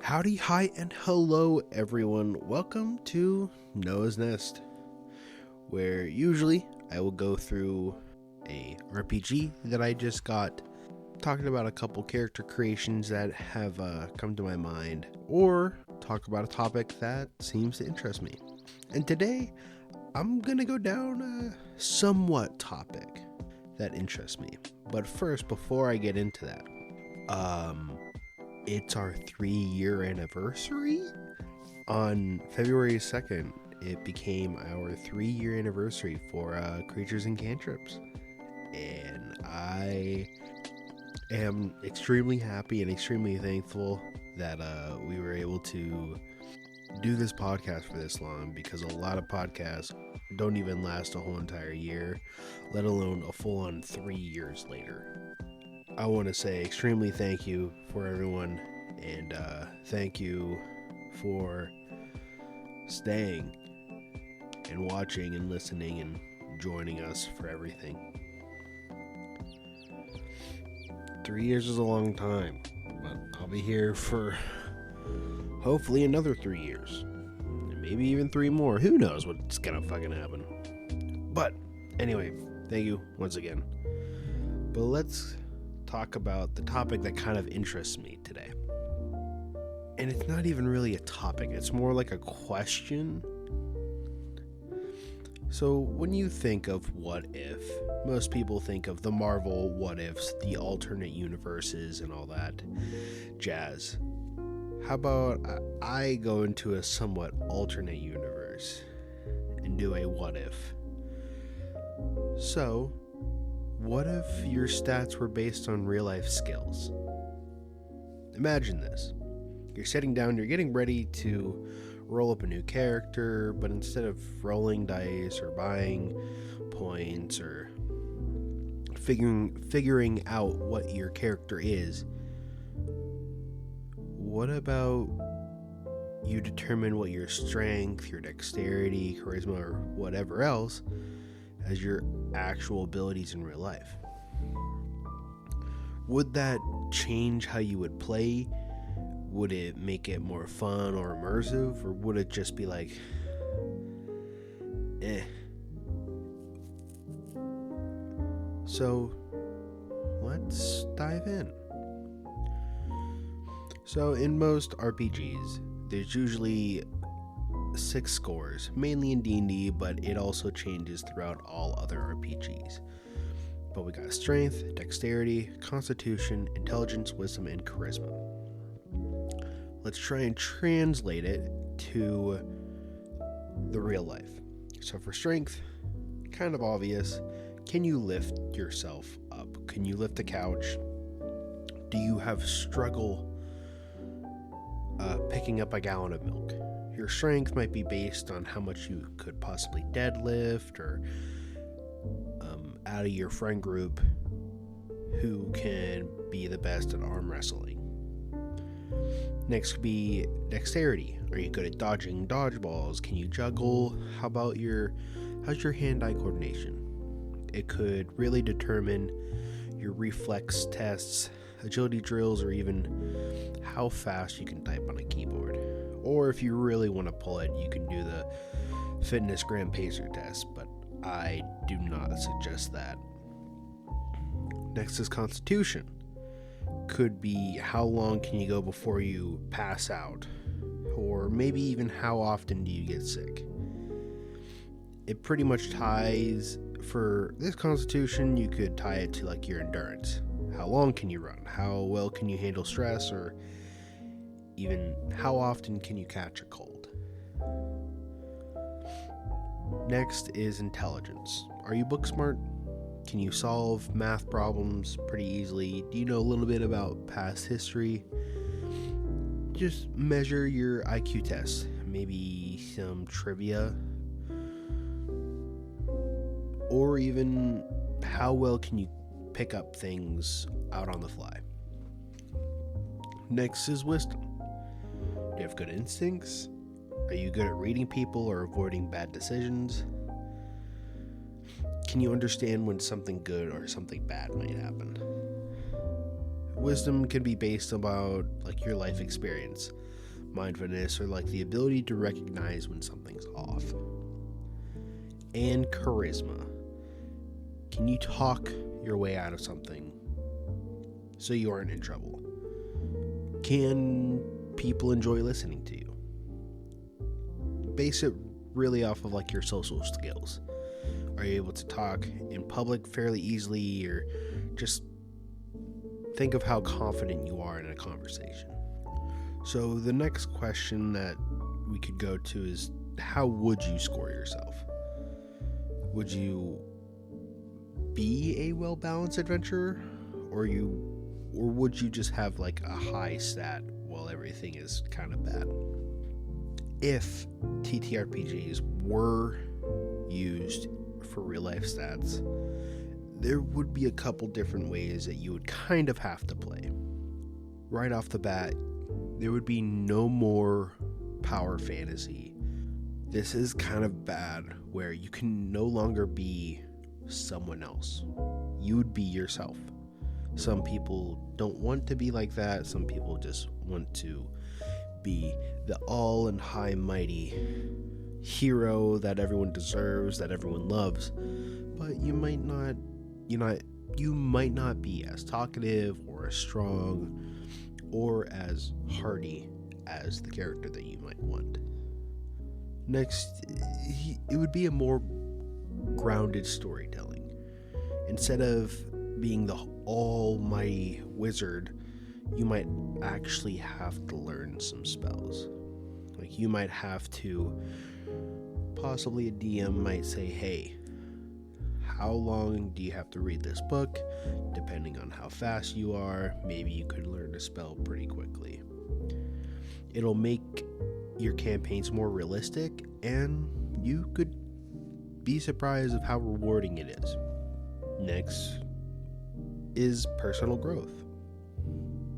Howdy, hi, and hello everyone. Welcome to Noah's Nest, where usually I will go through a RPG that I just got, talking about a couple character creations that have come to my mind, or talk about a topic that seems to interest me. And today, I'm gonna go down a somewhat topic that interests me. But first, before I get into that, it's our 3-year anniversary. On February 2nd, it became our 3-year anniversary for Creatures and Cantrips. And I am extremely happy and extremely thankful that we were able to do this podcast for this long, because a lot of podcasts don't even last a whole entire year, let alone a full-on 3 years later. I want to say extremely thank you for everyone, and thank you for staying and watching and listening and joining us for everything. 3 years is a long time, but I'll be here for hopefully another 3 years, and maybe even 3 more. Who knows what's gonna fucking happen. But anyway, thank you once again. But let's talk about the topic that kind of interests me today. And it's not even really a topic, it's more like a question. So when you think of what if, most people think of the Marvel what ifs, the alternate universes and all that jazz. How about I go into a somewhat alternate universe and do a what if? So, what if your stats were based on real life skills? Imagine this. You're sitting down, you're getting ready to roll up a new character, but instead of rolling dice or buying points or figuring out what your character is, what about you determine what your strength, your dexterity, charisma, or whatever else as your actual abilities in real life? Would that change how you would play? Would it make it more fun or immersive? Or would it just be like, eh? So, let's dive in. So, in most RPGs, there's usually 6 scores, mainly in D&D, but it also changes throughout all other RPGs. But we got strength, dexterity, constitution, intelligence, wisdom, and charisma. Let's try and translate it to the real life. So for strength, kind of obvious. Can you lift yourself up? Can you lift a couch? Do you have struggle picking up a gallon of milk? Your strength might be based on how much you could possibly deadlift, or out of your friend group, who can be the best at arm wrestling. Next could be dexterity. Are you good at dodging dodgeballs? Can you juggle? How's your hand-eye coordination? It could really determine your reflex tests, agility drills, or even how fast you can type on a keyboard. Or if you really want to pull it, you can do the fitness gram pacer test, but I do not suggest that. Next is constitution. Could be how long can you go before you pass out, or maybe even how often do you get sick. It pretty much ties, for this constitution, you could tie it to like your endurance. How long can you run? How well can you handle stress? Or even how often can you catch a cold? Next is intelligence. Are you book smart? Can you solve math problems pretty easily? Do you know a little bit about past history? Just measure your IQ test. Maybe some trivia. Or even how well can you pick up things out on the fly? Next is wisdom. Do you have good instincts? Are you good at reading people or avoiding bad decisions? Can you understand when something good or something bad might happen? Wisdom can be based about like your life experience. mindfulness, or like the ability to recognize when something's off. And charisma. Can you talk your way out of something so you aren't in trouble? Can people enjoy listening to you? Base it really off of like your social skills. Are you able to talk in public fairly easily, or just think of how confident you are in a conversation? So the next question that we could go to is, how would you score yourself? Would you be a well-balanced adventurer, or would you just have like a high stat while everything is kind of bad? If TTRPGs were used for real life stats, there would be a couple different ways that you would kind of have to play. Right off the bat, there would be no more power fantasy. This is kind of bad, where you can no longer be someone else. You would be yourself. Some people don't want to be like that. Some people just want to be the all and high mighty hero that everyone deserves, that everyone loves. But you might not be as talkative or as strong or as hardy as the character that you might want. Next, it would be a more grounded storytelling. Instead of being the almighty wizard, you might actually have to learn some spells. Like, you might have to, possibly a DM might say, hey, how long do you have to read this book? Depending on how fast you are, maybe you could learn a spell pretty quickly. It'll make your campaigns more realistic, and you could be surprised of how rewarding it is. Next is personal growth.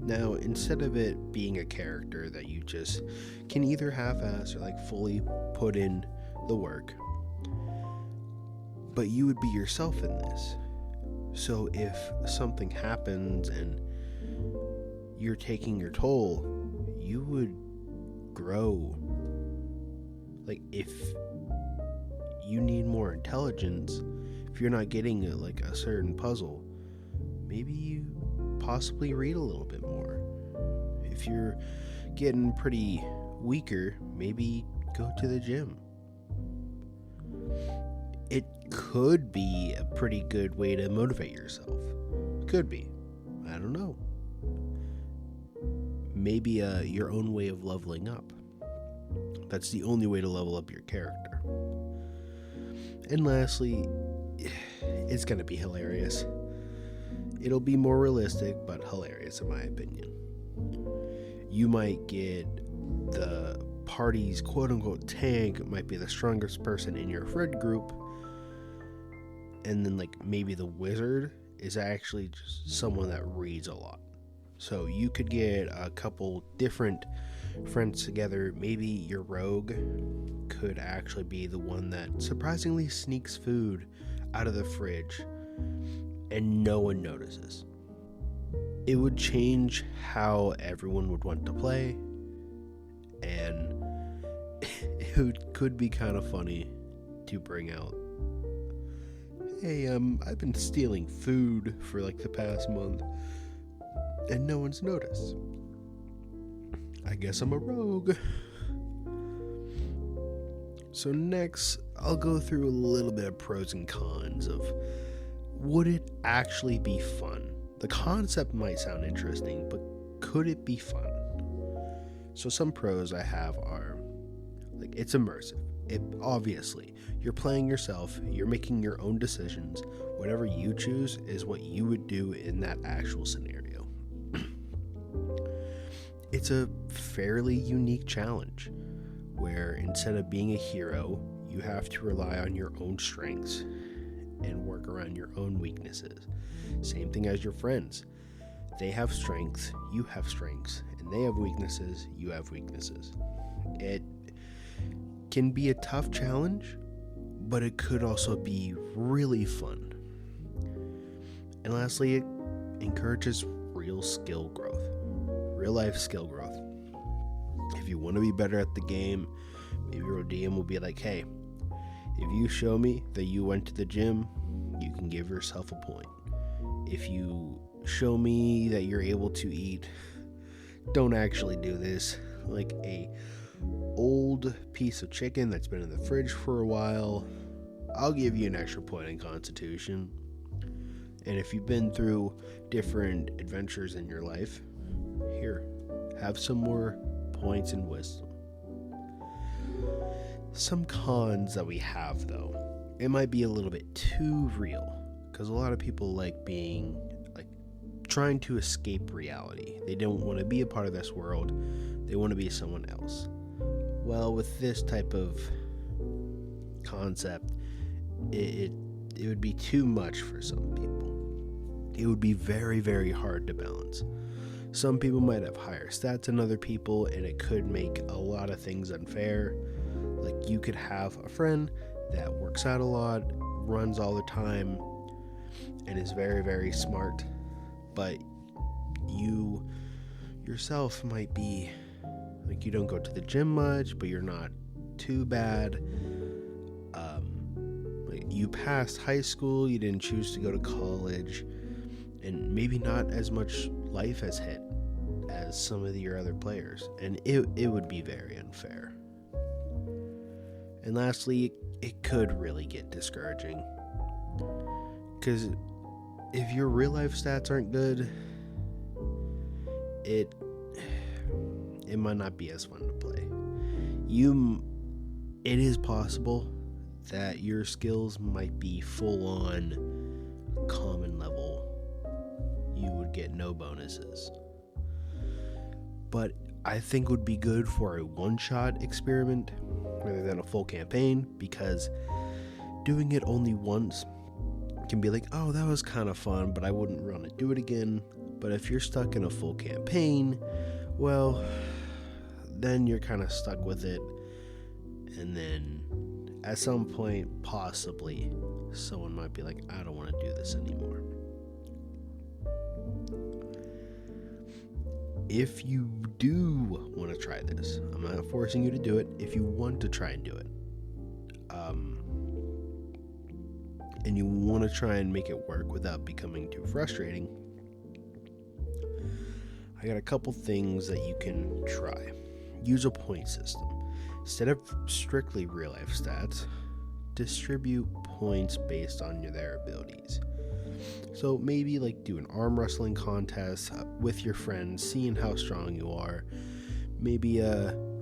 Now, instead of it being a character that you just can either half-ass or like fully put in the work, but you would be yourself in this. So if something happens and you're taking your toll, you would grow. Like, if you need more intelligence, if you're not getting a certain puzzle, maybe you possibly read a little bit more. If you're getting pretty weaker, maybe go to the gym. It could be a pretty good way to motivate yourself. Could be. I don't know. Maybe your own way of leveling up. That's the only way to level up your character. And lastly, it's going to be hilarious. It'll be more realistic, but hilarious in my opinion. You might get the party's quote-unquote tank, might be the strongest person in your friend group, and then maybe the wizard is actually just someone that reads a lot. So you could get a couple different friends together. Maybe your rogue could actually be the one that surprisingly sneaks food out of the fridge and no one notices. It would change how everyone would want to play, and it could be kind of funny to bring out, hey, I've been stealing food for the past month and no one's noticed. I guess I'm a rogue. So next, I'll go through a little bit of pros and cons of, would it actually be fun? The concept might sound interesting, but could it be fun? So some pros I have are, it's immersive. Obviously, you're playing yourself, you're making your own decisions. Whatever you choose is what you would do in that actual scenario. It's a fairly unique challenge, where instead of being a hero, you have to rely on your own strengths and work around your own weaknesses. Same thing as your friends. They have strengths, you have strengths, and they have weaknesses, you have weaknesses. It can be a tough challenge, but it could also be really fun. And lastly, it encourages real life skill growth. If you want to be better at the game, maybe your DM will be like, hey, if you show me that you went to the gym, you can give yourself a point. If you show me that you're able to eat, don't actually do this, like a old piece of chicken that's been in the fridge for a while, I'll give you an extra point in Constitution. And if you've been through different adventures in your life, here, have some more points in Wisdom. Some cons that we have, though, it might be a little bit too real, because a lot of people like trying to escape reality. They don't want to be a part of this world. They want to be someone else. Well, with this type of concept, it would be too much for some people. It would be very, very hard to balance. Some people might have higher stats than other people, and it could make a lot of things unfair. Like, you could have a friend that works out a lot, runs all the time, and is very, very smart, but you yourself might be like, you don't go to the gym much, but you're not too bad. You passed high school, you didn't choose to go to college, and maybe not as much life has hit as some of your other players, and it would be very unfair. And lastly, it could really get discouraging, because if your real life stats aren't good, it might not be as fun to play. It is possible that your skills might be full on common level. You would get no bonuses. But I think would be good for a one-shot experiment rather than a full campaign, because doing it only once can be like, oh, that was kind of fun, but I wouldn't want to do it again. But if you're stuck in a full campaign, well, then you're kind of stuck with it, and then at some point, possibly, someone might be like, I don't want to do this anymore. If you do want to try this, I'm not forcing you to do it. If you want to try and do it, and you want to try and make it work without becoming too frustrating, I got a couple things that you can try. Use a point system. Instead of strictly real life stats, distribute points based on their abilities. So maybe like do an arm wrestling contest with your friends, seeing how strong you are. Maybe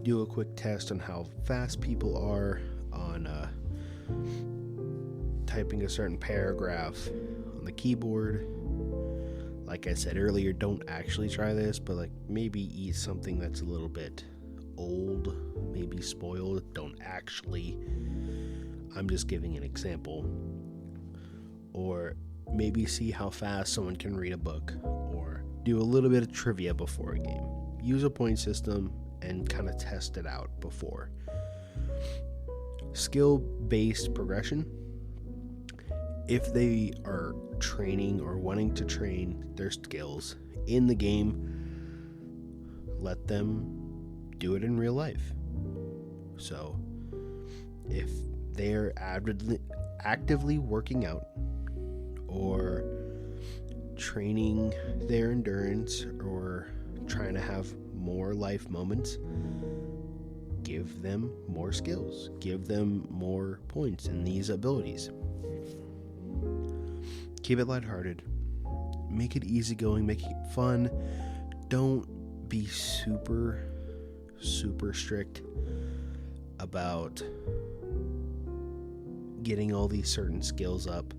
do a quick test on how fast people are on typing a certain paragraph on the keyboard. Like I said earlier, don't actually try this, but like maybe eat something that's a little bit old, maybe spoiled. Don't actually. I'm just giving an example. Or maybe see how fast someone can read a book, or do a little bit of trivia before a game. Use a point system and kind of test it out before. Skill-based progression. If they are training or wanting to train their skills in the game, let them do it in real life. So if they're actively working out or training their endurance or trying to have more life moments, give them more skills, give them more points in these abilities. Keep it lighthearted, make it easygoing, make it fun. Don't be super strict about getting all these certain skills up.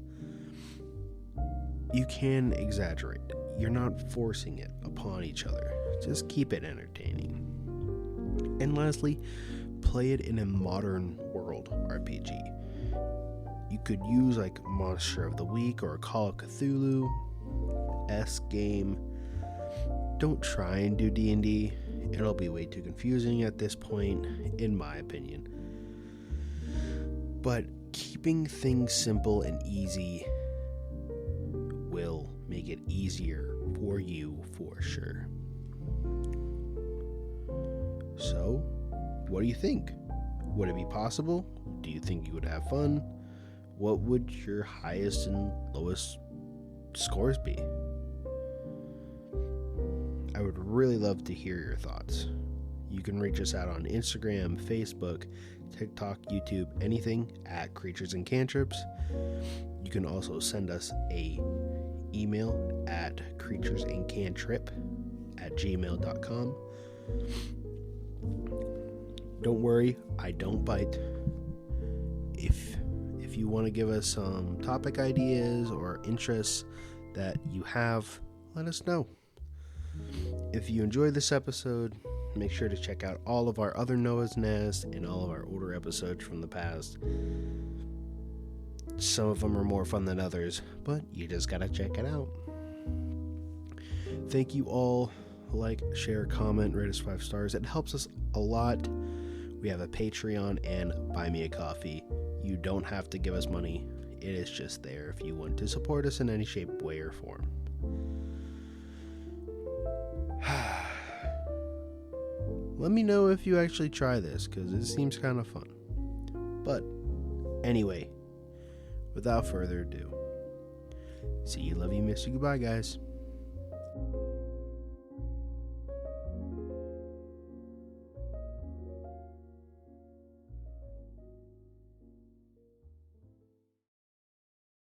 You can exaggerate. You're not forcing it upon each other. Just keep it entertaining. And lastly, play it in a modern world RPG. You could use like Monster of the Week or a Call of Cthulhu-esque game. Don't try and do D&D. It'll be way too confusing at this point, in my opinion. But keeping things simple and easy will make it easier for you for sure. So, what do you think? Would it be possible? Do you think you would have fun? What would your highest and lowest scores be? I would really love to hear your thoughts. You can reach us out on Instagram, Facebook, TikTok, YouTube, anything at Creatures and Cantrips. You can also send us a email at creaturesandcantrip@gmail.com. Don't worry, I don't bite. If you want to give us some topic ideas or interests that you have, let us know. If you enjoyed this episode, make sure to check out all of our other Noah's Nest and all of our older episodes from the past. Some of them are more fun than others, but you just gotta check it out. Thank you all. Like, share, comment, rate us 5 stars. It helps us a lot. We have a Patreon and Buymeacoffee. You don't have to give us money. It is just there if you want to support us in any shape, way, or form. Let me know if you actually try this, because it seems kind of fun. But anyway, without further ado, see you, love you, miss you, goodbye, guys.